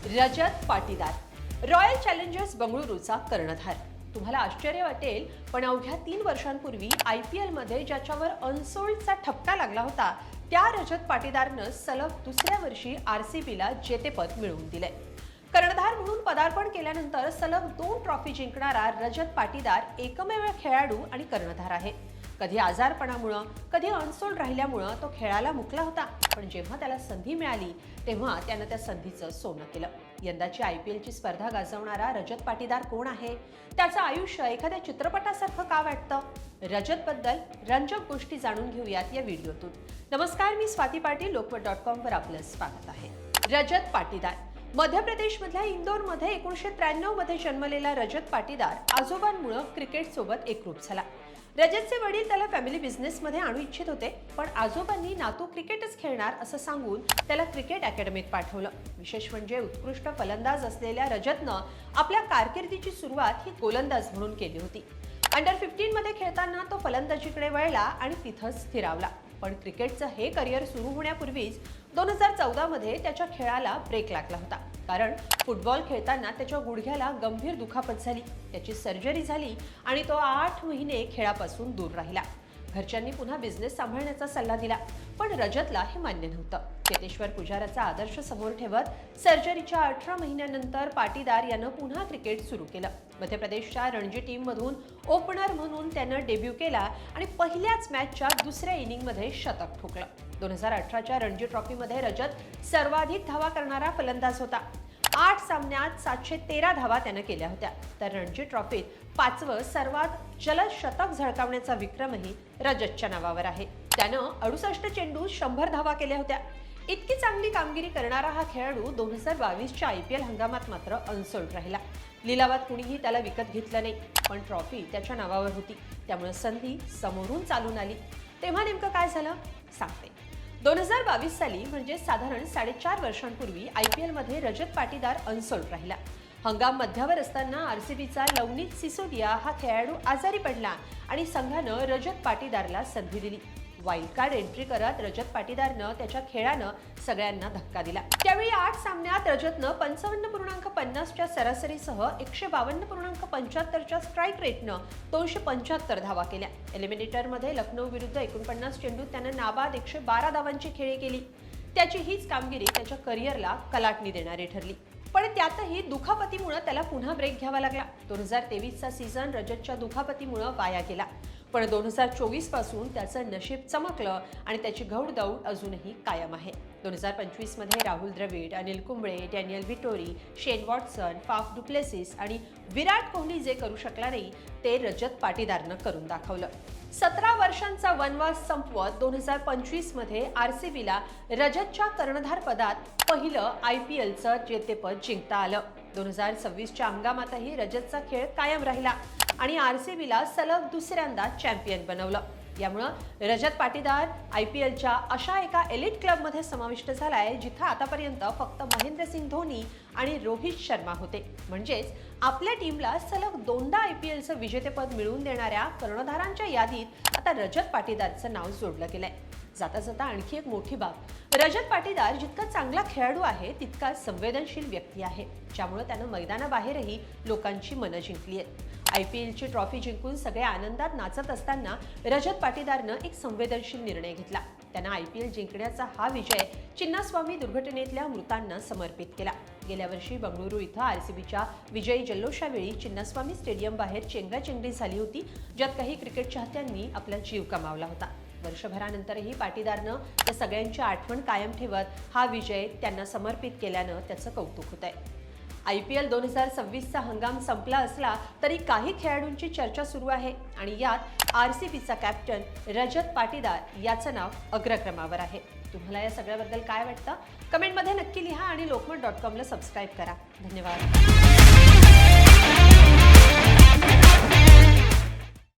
Rajat Patidar royal challengers बंगळुरूचा कर्णधार. तुम्हाला आश्चर्य वाटेल, पण अवघ्या 3 वर्षांपूर्वी IPL मध्ये ज्याच्यावर अनसोल्डचा ठपका लागला होता, त्या रजत पाटीदारनं सलग दुसऱ्या वर्षी RCBला जेतेपद मिळवून दिले. कर्णधार म्हणून पदार्पण केल्यानंतर सलग 2 ट्रॉफी जिंकणारा रजत पाटीदार एकमेव खेळाडू आणि कर्णधार आहे. कधी आजारपणामुळे, कधी अनसोल्ड राहिल्यामुळे तो खेळाला मुकला होता, पण जेव्हा त्याला संधी मिळाली तेव्हा त्यानं त्या संधीचं सोनं केलं. यंदाची IPLची स्पर्धा गाजवणारा रजत पाटीदार कोण आहे? त्याचं आयुष्य एखाद्या चित्रपटासारखं का वाटतं? रजतबद्दल रंजक गोष्टी जाणून घेऊयात या व्हिडिओतून. नमस्कार, मी स्वाती पाटील. लोकमत.com वर आपलं स्वागत आहे. रजत पाटीदार मध्य प्रदेशमधल्या इंदोरमध्ये 1993 मध्ये जन्मलेला रजत पाटीदार आजोबांमुळे क्रिकेट सोबत एकरूप झाला. रजतचे वडील त्याला फॅमिली बिझनेसमध्ये आणू इच्छित होते, पण आजोबांनी नातू क्रिकेटच खेळणार असं सांगून त्याला क्रिकेट अकॅडमीत पाठवलं. विशेष म्हणजे उत्कृष्ट फलंदाज असलेल्या रजतनं आपल्या कारकिर्दीची सुरुवात ही गोलंदाज म्हणून केली होती. अंडर 15 मध्ये खेळताना तो फलंदाजीकडे वळला आणि तिथंच स्थिरावला. पण क्रिकेटचं हे करिअर सुरू होण्यापूर्वीच 2014 मध्ये त्याच्या खेळाला ब्रेक लागला होता. कारण फुटबॉल खेळताना त्याच्या गुडघ्याला गंभीर दुखापत झाली. त्याची सर्जरी झाली आणि तो 8 महिने खेळापासून दूर राहिला. घरच्यांनी पुन्हा बिझनेस सांभाळण्याचा सल्ला दिला, पण रजतला हे मान्य नव्हतं. चेतेश्वर पुजाराचा आदर्श समोर ठेवत सर्जरीच्या 18 महिन्यानंतर पाटीदार यानं पुन्हा क्रिकेट सुरू केलं. मध्य प्रदेशच्या रणजी टीममधून ओपनर म्हणून त्यानं डेब्यू केला आणि पहिल्याच मॅचच्या दुसऱ्या इनिंगमध्ये शतक ठोकलं. 2018च्या रणजी ट्रॉफीमध्ये रजत सर्वाधिक धावा करणारा फलंदाज होता. 8 सामन्यात 713 धावा त्यानं केल्या होत्या. तर रणजी ट्रॉफीत 5वं सर्वात जलद शतक झळकावण्याचा विक्रमही रजतच्या नावावर आहे. त्यानं 68 चेंडूत 100 धावा केल्या होत्या. इतकी चांगली कामगिरी करणारा हा खेळाडू 2022च्या IPL हंगामात मात्र अनसोल्ड राहिला. लिलावात कुणीही त्याला विकत घेतलं नाही, पण ट्रॉफी त्याच्या नावावर होती. त्यामुळे संधी समोरून चालून आली. तेव्हा नेमकं काय झालं सांगते. 2022 साली म्हणजे साधारण 4.5 वर्षांपूर्वी IPL मध्ये रजत पाटीदार अनसोल्ड राहिला. हंगाम मध्यावर असताना RCBचा लवनीत सिसोदिया हा खेळाडू आजारी पडला आणि संघानं रजत पाटीदारला संधी दिली. वाईल्ड कार्ड एंट्री करत रजत पाटीदारनं त्याच्या खेळानं सगळ्यांना धक्का दिला. त्यावेळी 8 सामन्यात रजतनं 55.50च्या सरासरीसह 152.75च्या स्ट्राईक रेटनं 275 धावा केल्या. एलिमिनेटरमध्ये लखनौ विरुद्ध 49 चेंडूत त्यानं नाबाद 112 धावांची खेळी केली. त्याची हीच कामगिरी त्याच्या करिअरला कलाटणी देणारी ठरली. पण त्यातही दुखापतीमुळे त्याला पुन्हा ब्रेक घ्यावा लागला. 2023चा सीझन रजतच्या दुखापतीमुळे वाया गेला. पण 2024 पासून त्याचं नशीब चमकलं आणि त्याची घौडदौड अजूनही कायम आहे. 2025 मध्ये राहुल द्रविड, अनिल कुंबळे, डॅनियल व्हिटोरी, शेन वॉटसन, फाफ डु प्लेसिस आणि विराट कोहली जे करू शकला नाही, ते रजत पाटीदारनं करून दाखवलं. 17 वर्षांचा वनवास संपवत 2025 मध्ये RCBला रजतच्या कर्णधार पदात पहिलं IPLचं जेतेपद जिंकता आलं. 2026च्या हंगामातही रजतचा खेळ कायम राहिला आणि RCBला सलग दुसऱ्यांदा चॅम्पियन बनवलं. यामुळे रजत पाटीदार IPLच्या अशा एका एलिट क्लबमध्ये समाविष्ट झालाय, जिथं आतापर्यंत फक्त महेंद्रसिंग धोनी आणि रोहित शर्मा होते. म्हणजेच आपल्या टीमला सलग 2दा IPLचं विजेतेपद मिळवून देणाऱ्या कर्णधारांच्या यादीत आता रजत पाटीदारचं नाव जोडलं गेलंय. जाता जाता आणखी एक मोठी बाब, रजत पाटीदार जितका चांगला खेळाडू आहे तितका संवेदनशील व्यक्ती आहे, ज्यामुळे त्यानं मैदानाबाहेरही लोकांची मनं जिंकली आहेत. IPLची ट्रॉफी जिंकून सगळे आनंदात नाचत असताना रजत पाटीदारनं एक संवेदनशील निर्णय घेतला. त्यानं IPL जिंकण्याचा हा विजय चिन्नास्वामी दुर्घटनेतल्या मृतांना समर्पित केला. गेल्या वर्षी बंगळुरू इथं RCBच्या विजयी जल्लोषावेळी चिन्नास्वामी स्टेडियम बाहेर चेंगराचेंगरी झाली होती, ज्यात काही क्रिकेट चाहत्यांनी आपला जीव गमावला होता. वर्षभरानंतरही पाटीदारनं त्या सगळ्यांची आठवण कायम ठेवत हा विजय त्यांना समर्पित केल्यानं त्याचं कौतुक होत आहे. IPL 2026चा हंगाम संपला असला तरी काही खेळाडूंची चर्चा सुरू आहे आणि यात RCBचा कॅप्टन रजत पाटीदार याचं नाव अग्रक्रमावर आहे. तुम्हाला या सगळ्याबद्दल काय वाटतं? कमेंटमध्ये नक्की लिहा आणि लोकमत.com ला सबस्क्राईब करा. धन्यवाद.